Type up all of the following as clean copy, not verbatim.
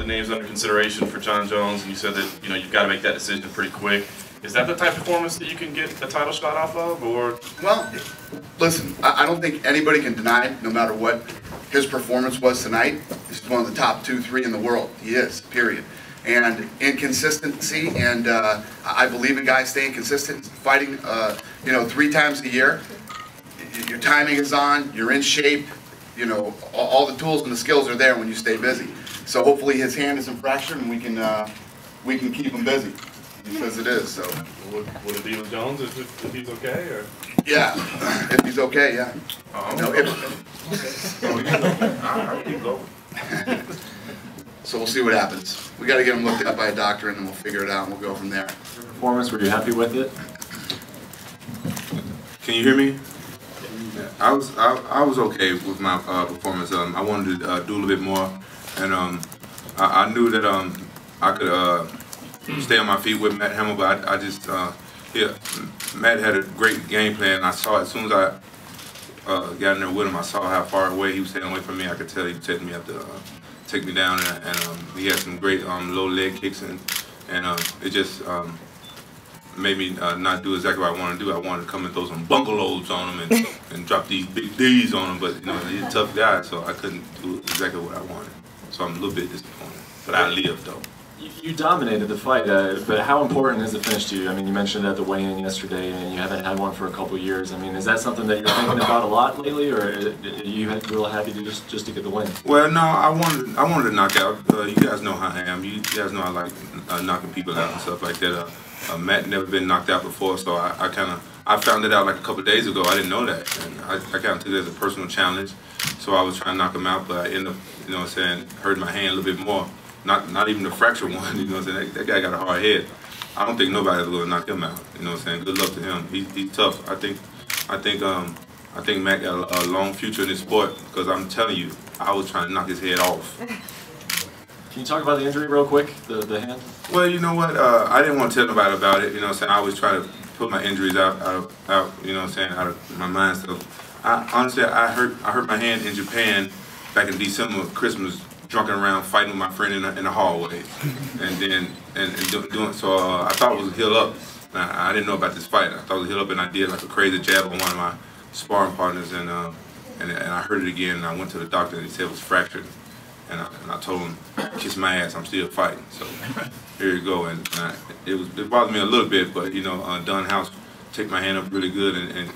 names under consideration for Jon Jones, and you said that you've got to make that decision pretty quick. Is that the type of performance that you can get a title shot off of, or? Well, listen, I don't think anybody can deny, no matter what his performance was tonight, he's one of the top 2, 3 in the world. He is, period. And inconsistency, and I believe in guys staying consistent, fighting, 3 times a year. Your timing is on, you're in shape, all the tools and the skills are there when you stay busy. So hopefully his hand isn't fractured and we can keep him busy. He says it is, so. Would it be with Jones if he's okay, or? Yeah, if he's okay, yeah. Oh, okay. So we'll see what happens. We got to get him looked at by a doctor, and then we'll figure it out, and we'll go from there. Performance, were you happy with it? Can you hear me? I was okay with my performance. I wanted to do a little bit more, and I knew that I could stay on my feet with Matt Hamill, but I just Matt had a great game plan. I saw it as soon as I got in there with him. I saw how far away he was staying away from me. I could tell he was taking me up to take me down, and he had some great low leg kicks, and it just made me not do exactly what I wanted to do. I wanted to come and throw some bungalows on him and drop these big D's on him, but he's a tough guy, so I couldn't do exactly what I wanted. So I'm a little bit disappointed, but I lived though. You dominated the fight, but how important is the finish to you? I mean, you mentioned at the weigh-in yesterday, and you haven't had one for a couple of years. I mean, is that something that you're thinking about a lot lately, or are you real happy to just to get the win? Well, no, I wanted to knock out. You guys know how I am. You guys know I like knocking people out and stuff like that. Matt never been knocked out before, so I found it out like a couple of days ago. I didn't know that, and I kind of took it as a personal challenge. So I was trying to knock him out, but I ended up, hurting my hand a little bit more. Not even the fracture one, that guy got a hard head. I don't think nobody's going to knock him out, Good luck to him. He's tough. I think Matt got a long future in this sport, because I'm telling you, I was trying to knock his head off. Can you talk about the injury real quick, the hand? Well, you know what, I didn't want to tell nobody about it, I always try to put my injuries out of my mind. So honestly, I hurt my hand in Japan back in December, Christmas, drunken around fighting with my friend in the hallway, and doing so. I thought it was a heal up. I didn't know about this fight. I thought it was a heal up, and I did like a crazy jab on one of my sparring partners, and I hurt it again. And I went to the doctor, and he said it was fractured. And I told him, kiss my ass, I'm still fighting. So here you go. And it bothered me a little bit, but Don House took my hand up really good, and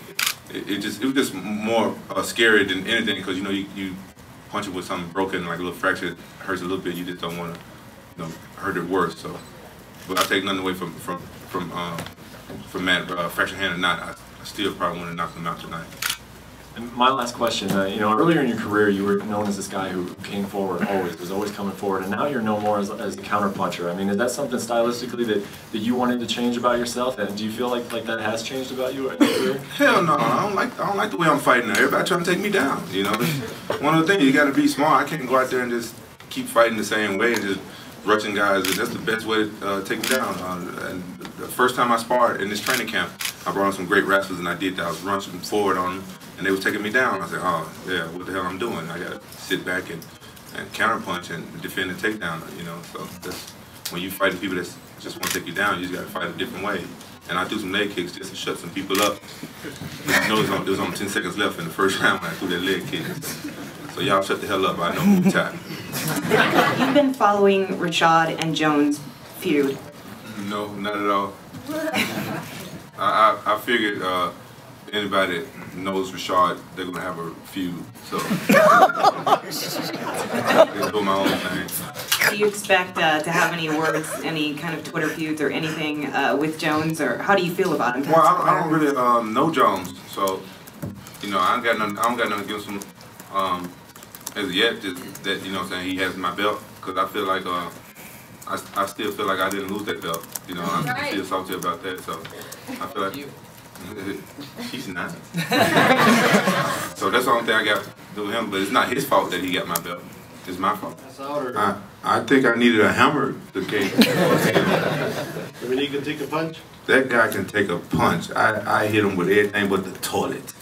it was just more scary than anything, because you punch it with something broken, like a little fracture, it hurts a little bit. You just don't want to hurt it worse. So, but I take nothing away from Matt, fractured hand or not. I still probably want to knock him out tonight. And my last question, earlier in your career, you were known as this guy who came forward always, was always coming forward, and now you're known more as a counter-puncher. I mean, is that something stylistically that you wanted to change about yourself, and do you feel like that has changed about you in your career? Hell no, I don't like the way I'm fighting now. Everybody trying to take me down, One of the things, you got to be smart. I can't go out there and just keep fighting the same way and just rushing guys. That's the best way to take me down. And the first time I sparred in this training camp, I brought on some great wrestlers, and I did that. I was rushing forward on them, and they was taking me down. I said, oh, yeah, what the hell I'm doing? I got to sit back and counterpunch and defend the takedown, So that's when you fighting people that just want to take you down, you just got to fight a different way. And I threw some leg kicks just to shut some people up. There was only 10 seconds left in the first round when I threw that leg kick. So y'all shut the hell up. I know move time. You've been following Rashad and Jones' feud. No, not at all. I figured anybody that knows Rashad, they're gonna have a feud. So they do my own thing. Do you expect to have any words, any kind of Twitter feuds or anything with Jones, or how do you feel about him? Well, I don't really know Jones, so I don't got nothing against him as of yet. Just that he has my belt, because I feel like I still feel like I didn't lose that belt. I'm still salty about that. So I feel like he's not. So that's the only thing I got to do with him. But it's not his fault that he got my belt. It's my fault. I think I needed a hammer to kick. I mean, he can take a punch? That guy can take a punch. I hit him with everything but the toilet.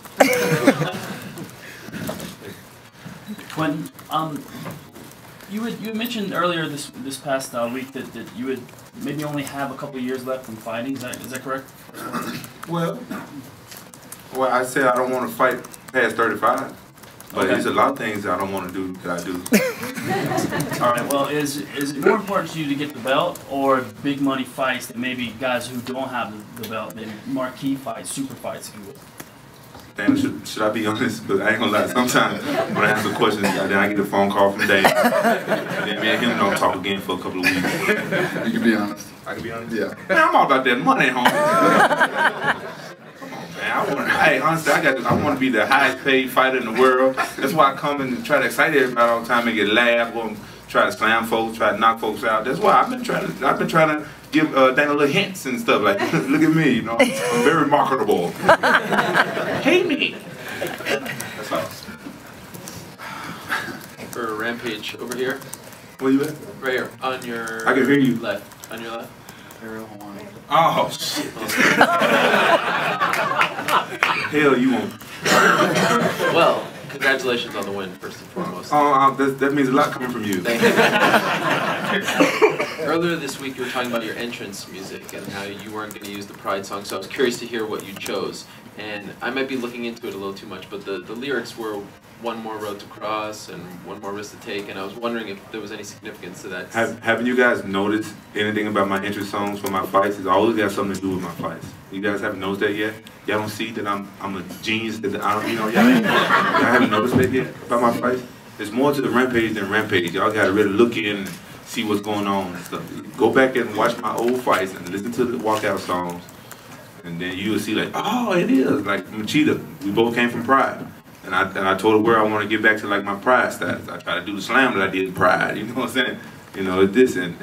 Quinton, You had mentioned earlier this past week that you would maybe only have a couple of years left from fighting. Is that correct? Well, I said I don't want to fight past 35, but Okay. there's a lot of things I don't want to do that I do. All right. Well, is it more important to you to get the belt or big money fights that maybe guys who don't have the belt, maybe marquee fights, super fights, if you will? Damn, should I be honest? Because I ain't gonna lie. Sometimes when I answer questions, then I get a phone call from Dave, and then me and him don't talk again for a couple of weeks. You can be honest. I can be honest. Yeah. Man, I'm all about that money, homie. Man, honestly, I want to be the highest paid fighter in the world. That's why I come and try to excite everybody all the time, make it laugh, go and try to slam folks, try to knock folks out. That's why I've been trying to give Dana little hints and stuff like, look at me, you know, I'm very marketable. Hate me. That's all. For Rampage over here, Where you at? right here, on your I can hear you. left, on your left. Oh shit. Hell, you won't. Well, congratulations on the win, first and foremost. That means a lot coming from you. Thank you. Earlier this week, you were talking about your entrance music and how you weren't going to use the Pride song, so I was curious to hear what you chose. And I might be looking into it a little too much, but the lyrics were one more road to cross and one more risk to take, and I was wondering if there was any significance to that. Haven't you guys noticed anything about my entrance songs for my fights? It's always got something to do with my fights. You guys haven't noticed that yet? Y'all don't see that I'm a genius, that I don't, you know, y'all haven't noticed that yet about my fights? There's more to the Rampage than Rampage. Y'all gotta really look in and see what's going on and stuff. Go back and watch my old fights and listen to the walkout songs, and then you will see like, oh, it is like Machida. We both came from Pride. And I told her where I want to get back to like my Pride status. I try to do the slam that I did in Pride, you know what I'm saying? You know, it's this, and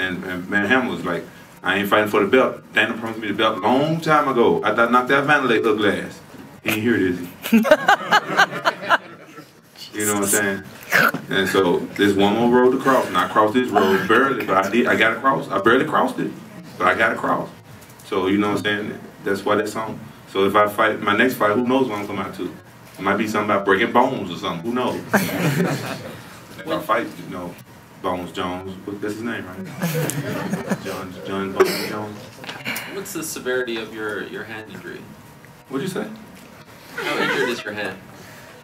Matt Hamill was like, I ain't fighting for the belt. Dana promised me the belt a long time ago. I thought I knocked out Vanderlei ugly ass. He ain't hear it, is he? You know what I'm saying? And so there's one more road to cross, and I crossed this road barely, but I got across. I barely crossed it, but I got across. So you know what I'm saying? That's why that song. So if I fight my next fight, who knows what I'm coming out to? It might be something about breaking bones or something. Who knows? If I fight, you know, Bones Jones. That's his name, right? John Bones Jones. What's the severity of your hand injury? What'd you say? How injured is your hand?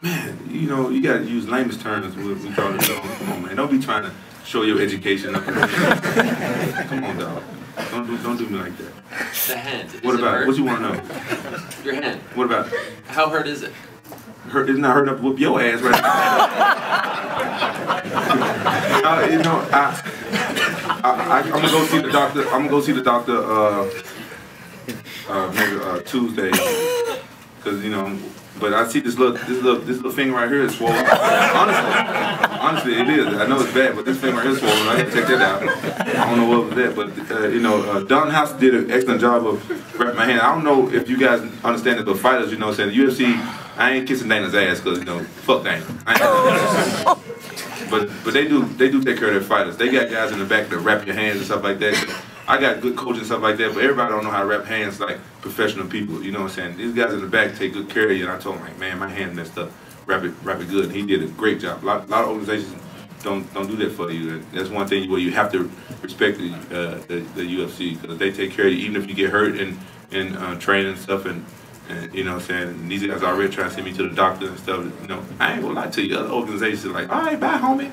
Man, you know, you gotta use lamest terms when we talk to them. Come on, man. Don't be trying to show your education up. Come on, dog. Don't do me like that. The hand. What about it? What you want to know? Your hand. What about it? How hurt is it? It's not hurt enough to whoop your ass right now. You know, I'm gonna go see the doctor. I'm gonna go see the doctor maybe Tuesday, cause you know. But I see this little finger right here is swollen. Honestly, it is. I know it's bad, but this finger right here is swollen. I gotta check that out. I don't know what was that, but you know, Don House did an excellent job of wrapping my hand. I don't know if you guys understand that the fighters, you know, saying the UFC. I ain't kissing Dana's ass because you know, fuck Dana. But they do take care of their fighters. They got guys in the back that wrap your hands and stuff like that. I got good coaching and stuff like that, but everybody don't know how to wrap hands like professional people. You know what I'm saying? These guys in the back take good care of you. And I told him like, man, my hand messed up. Wrap it good. And he did a great job. A lot of organizations don't do that for you. And that's one thing where you have to respect the UFC because they take care of you even if you get hurt in training and stuff. And you know what I'm saying? And these guys already trying to send me to the doctor and stuff. You know, I ain't gonna lie to you. Other organizations are like, all right, bye, homie.